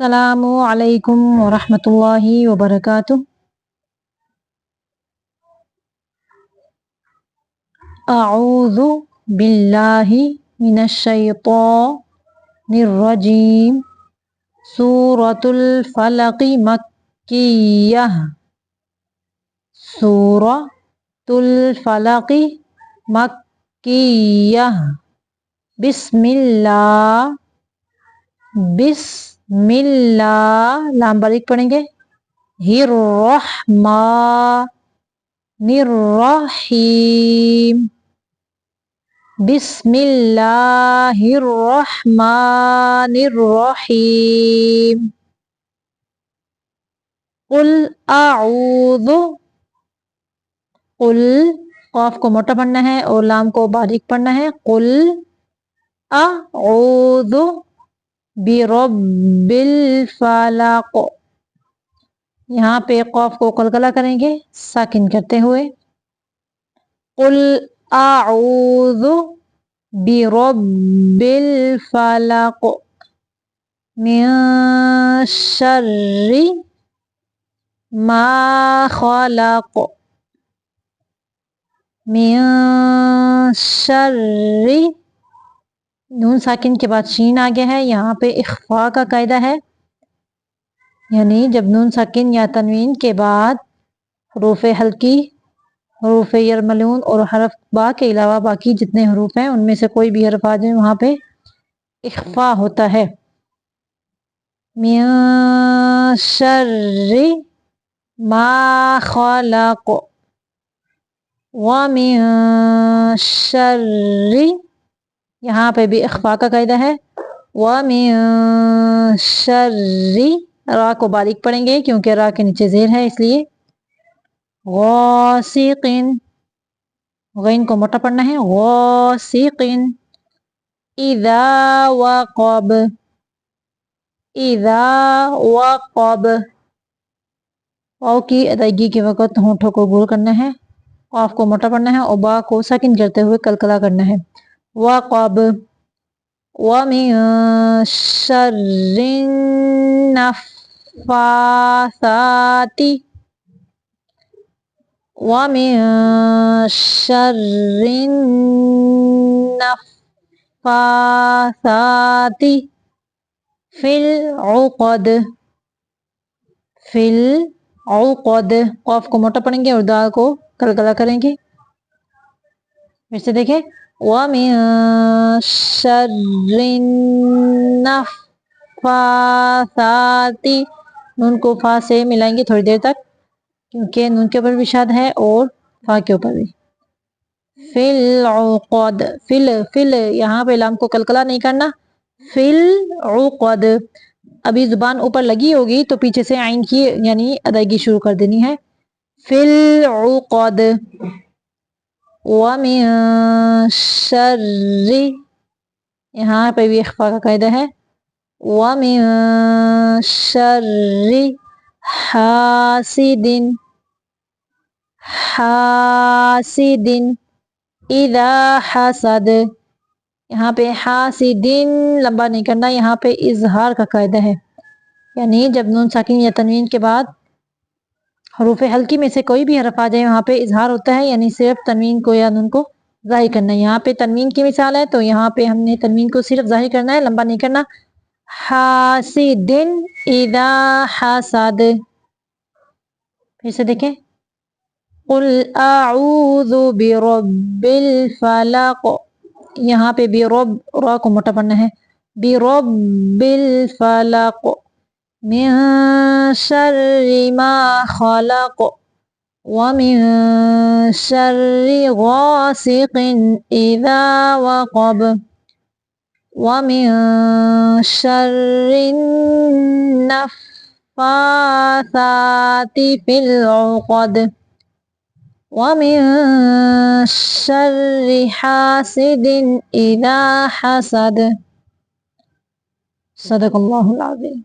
السلام علیکم ورحمۃ اللہ وبرکاتہ۔ اعوذ باللہ من الشیطان الرجیم۔ سورۃ الفلق مکیہ۔ سورۃ الفلق مکیہ۔ بسم اللہ لام باریک پڑھیں گے، الرحمن الرحیم۔ بسم اللہ الرحمن الرحیم۔ قل اعوذ، قل قاف کو موٹا پڑھنا ہے اور لام کو باریک پڑھنا ہے۔ قل اعوذ برب الفلق، یہاں پہ قاف کو قلقلہ کریں گے ساکن کرتے ہوئے۔ قل اعوذ برب الفلق من شر ما خلق، من شر، نون ساکن کے بعد شین آگے ہے، یہاں پہ اخفاء کا قاعدہ ہے، یعنی جب نون ساکن یا تنوین کے بعد حروف حلقی، حروف یرملون اور حرف با کے علاوہ باقی جتنے حروف ہیں ان میں سے کوئی بھی حرف آ جائے وہاں پہ اخفاء ہوتا ہے۔ من شر ما خلق ومن شر، یہاں پہ بھی اخفاء کا قاعدہ ہے۔ وَمِن شَرِّ، را کو باریک پڑھیں گے کیونکہ را کے نیچے زیر ہے اس لیے۔ غاسق، غین کو موٹا پڑھنا ہے، غاسق اذا وقب، اذا وقب، واو کی ادائیگی کے وقت ہونٹوں کو گول کرنا ہے، قاف کو موٹا پڑھنا ہے اور با کو ساکن کرتے ہوئے قلقلہ کرنا ہے۔ وقب، وَمِن شَرِّ النَّفَّاثَاتِ، وَمِن شَرِّ النَّفَّاثَاتِ فِي الْعُقَدِ، فِي الْعُقَدِ، قاف کو موٹا پڑھیں گے اور دال کو قلقلہ کریں گے۔ پھر سے دیکھیں، وَمِن شَرِّ النَّفَّاثَاتِ، نون کو فا سے ملائیں گے تھوڑی دیر تک کیونکہ نون کے اوپر بھی شاد ہے اور فا کے اوپر بھی۔ فِي الْعُقَدِ، فِل یہاں پہ لام کو قلقلہ نہیں کرنا، فِي الْعُقَدِ، ابھی زبان اوپر لگی ہوگی تو پیچھے سے عین کی یعنی ادائیگی شروع کر دینی ہے۔ فِي الْعُقَدِ، وَمِن شَرِّ، یہاں پہ بھی اخفاء کا قاعدہ ہے، وَمِن شَرِّ حَاسِدٍ، حَاسِدٍ اِذَا حَسَدَ، یہاں پہ حاسدین لمبا نہیں کرنا، یہاں پہ اظہار کا قاعدہ ہے، یعنی جب نون ساکن یا تنوین کے بعد حروف حلقی میں سے کوئی بھی حرف آ جائے وہاں پہ اظہار ہوتا ہے، یعنی صرف تنوین کو یا نون کو ظاہر کرنا ہے۔ یہاں پہ تنوین کی مثال ہے تو یہاں پہ ہم نے تنوین کو صرف ظاہر کرنا ہے، لمبا نہیں کرنا۔ حاسدٍ اذا حسد، پھر سے دیکھیں، قل اعوذ برب الفلق، یہاں پہ بھی رب، را کو موٹا پڑھنا ہے، برب الفلق من شر ما خلق ومن شر غاسق اذا وقب ومن شر النفاثات في العقد ومن شر حاسد اذا حسد۔ صدق اللہ العظیم۔